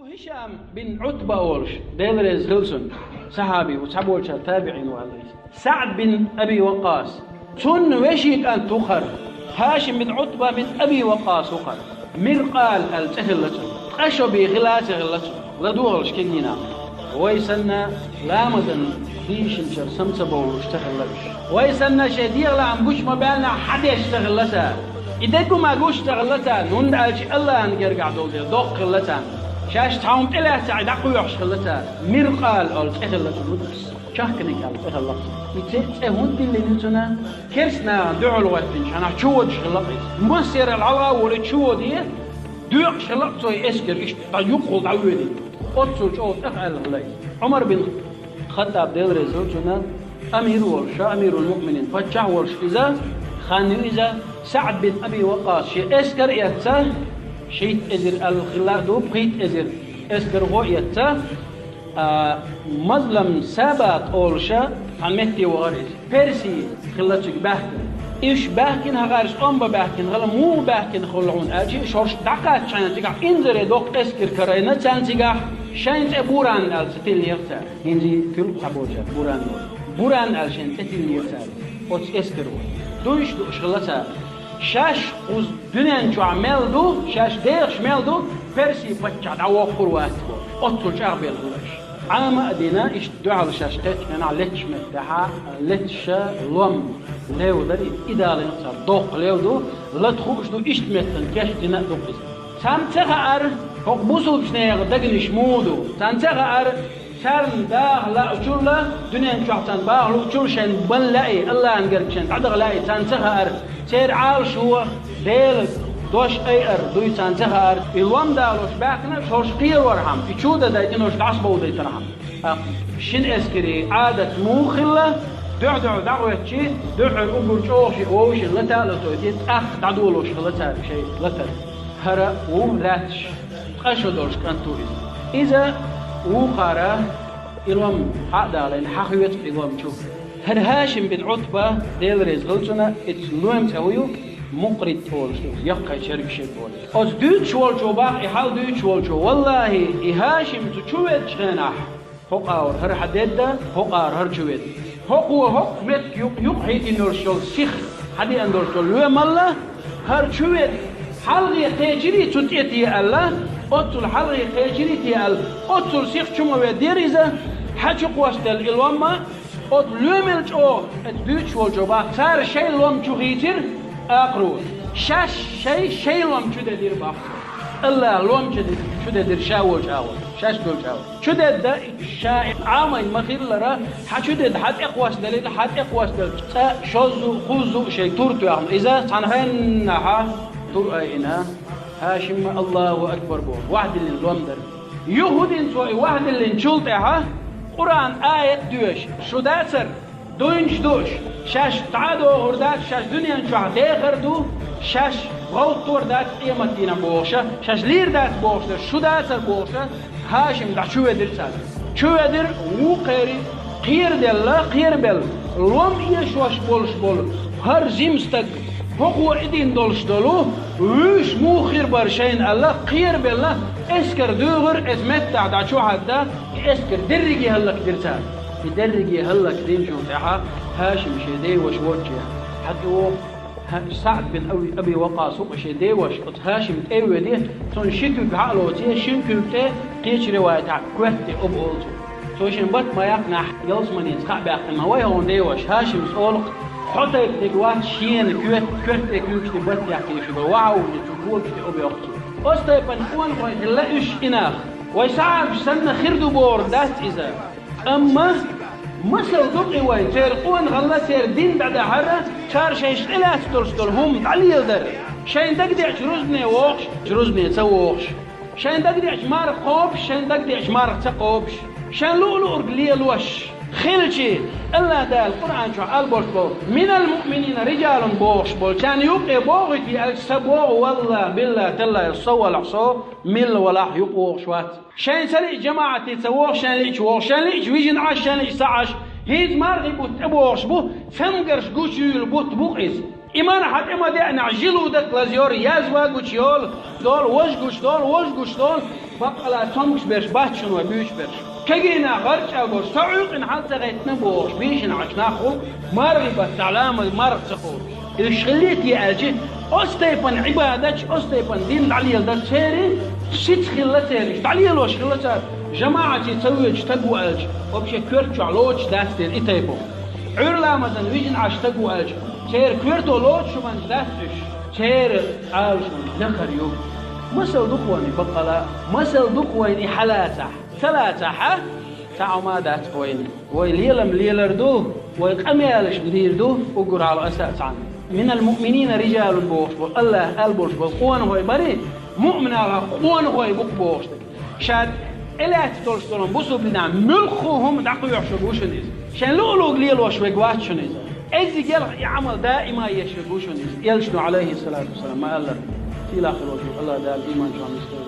هشام بن عتبة أولش ديلريز هيلسون صحابي وصحابولش تابعين والله. سعد بن أبي وقاص تون وشيك أن تخر. هاشم بن عتبة من أبي وقاص وخر. مرقال التهلت أشو بغلاس غلت لدوغلش كنينا ويسنا لامدن خيش مشر سمسبولش تهلش ويسنا شديغ لعن بوش مبالنا حدش تهلسا إذا ما قوش تغلتا نون ألش الله نقرقع دولدي دوق غلتا شاش تعوم إله تعيد عقويوش غلتا مرقال أولت إغلت المدرس شاكنك أولت إغلت يتهون دي اللي نتنا كرسنا دعو الوقتين شانا شوود شغلقيس مصير العلا ولد شوودي دوق شغلقتوي إسكر إيش تيقل دعويدي أتصل شوود أفعل غلي عمر بن خطاب ديل رزوتنا أمير ورشا أمير المؤمنين فتح ورش إذا خانو إذا سعد بن أبي وقاص شيء إسكر يتسا شيء إزر الخلاء دوب قيت إزر إسكر هو يتسا مظلم سابات أولشا عن مهدي وغارز بيرسي خلاتك باهكن إيش باهكن هغارز أمبا باهكن غلا مو باهكن خلعون أجي شورش دقات شاين تقع إنزر دوق إسكر كرينا تان تقع شاين تبوران الستيل يغتا هنزي كل حبوجة بوران الشين تتيل يغتا وتس إسكر دوش دوش خلاتا شاش وز دنيا شو عمل دو شاش ديرش مل دو بيرسي بتشعد عواقر واتبو أطول شعب يلغوش عام أدينا إيش دعاء الشاش تيت أنا لتش متحا لتش لوم ليو دري إدالة نصر دوق ليو دو لا تخوش دو إيش متن كاش دينا دو بس تامتها أر هق بوسو بشنيغ دقنش مودو تامتها أر شرم داغ لا أجولا دنيا شعتان باغ لو أجول شين بنلاقي الله أنقرب شين تعدغ لاقي تامتها أر سير عال شو ديل دوش أي أر دوي تامتها أر الوام دالوش باكنا شوش قير ورحم يشودا دايتنوش العصبة ودايترحم شين اسكري عادة موخلة دعوة شيء دعوة أقول شوشي ووشي لتا لتوتيت تعدولوش لتا شيء لتا هرا وراتش قشو دولش كانتو إذا وقارا إلهم حقدا لين حقيت إلهم شوف هر هاشم بن عتبة ديل رزقلتنا اتلوهم تاويو مقرد تولش يقع شرق شبول أز دوتش والشو باقي حال دوتش والشو والله هاشم تشوت شناح هقار هر حددا هقار هر شوت هق مت يقحيت إنورشول سيخ حدي إنورشول لوم الله هر شوت حلقي تجري تتيتي الله أطل حلقي تجري تي ال أطل سيخ شما وديريزا حاجة قوست الوما أطل لوملج أو الدوتش والجوبا صار شيء لوم تغيتر أقرو شاش شيء لوم شده دير باخ الله لوم شده دير شاول شاش دول شاول شده دا شاء عامين مخير لرا حشده حد إقواس دليل حد إقواس دليل شوزو خوزو شيء تورتو يعمل إذا تنهن ها ترأينا هاشم الله أكبر بون واحد اللي نلومدر يهودين سوي واحد اللي نشلطها قرآن آية دوش شو داتر دوش شاش تعادو هردات شاش دنيا نشوح داخر دو شاش غوطور دات قيمتنا بوشة شاش لير دات بوشة شو داتر بوشة هاشم دا شو يدر سال شو يدر وقيري قير دل قير بل لوم يشوش بول هر زمستك هو إدين دولش دولو ويش مو خير برشين الله قير بالله اسكر دوغر اسمتع دا شو حدا اسكر درجي هلك درتان درجي هلك دين شو تاعها هاشم شدي وش وجه حتى هو سعد بن أبي وقاص وشدي وش هاشم أيوة دي تنشكو بعقلوتي شنكو تي قيش رواية كوتي أبولتو توشن بات ما يقنع يلزمن يتقع بأقنا ويهون دي وش هاشم سؤالك حتى يتقوات شين كوت كوش تبات يحكي شو واو يتقول كده أبي أختي أستيبن قوان قوي لا إيش إناخ ويسعى بسنة خيردو بوردات إذا أما مثل دقي وين تير قوان غلا تير دين بعد حرة شار شيء إلا تدرسدل هم تعلي يقدر شين دقدي جروزني ووخش جروزني تسووخش شين دقدي مار قوبش شين دقدي مار تقوبش شين لؤلؤ رجلي الوش خلشي الله ده القرآن شو البوش بول من المؤمنين رجال بوش بول كان يبقى بوغتي السبوع والله بالله تلا يصو العصو مل ولا يبقى شوات شان سلي جماعة تسووه شان ليش ووش شان ليش ويجن عش شان ليش سعش هيد مارغي بوت أبوش بو فمقرش قوشيول بوت بوقيس إيمان حد إما ده نعجلو دك لازيور يازوا قوشيول دول وش قوش دول بقلا تمش برش باتشن وبيش برش كجينا خرج أقول سعوق إن حال تغيتنا بوش بيش نعشنا خل مرغبة سلام المرغ تخور الشغليت يأجي أستيبان عبادتش أستيبان دين عليل ده سيري ست خلة سيري عليل وش خلة جماعة تسويج تقوى ألج وبشي كورتش علوش داستير إتايبو عرلا مدن ويجن عش تقوى ألج سير كورتو لوش من داستش سير ألج نخر يوم مسل دقواني بقلا مسل دقواني حلاتح ثلاثة تعو ما دات وين ويليلم ليلردو ويقميالش ليردو وقر على أساس عنه من المؤمنين رجال بوش الله البوش بقوان هو بري مؤمن على قوان هو بوش شاد إلا تتولشتولن بوسو بنا ملخوهم دعقوا يعشقوش نيز شان لؤلوغ ليل وشوقواتش نيز إذي جل يعمل دائما يشوقوش نيز يلشنو عليه الصلاة والسلام ما الله في الآخر وجه الله دائم إيمان شان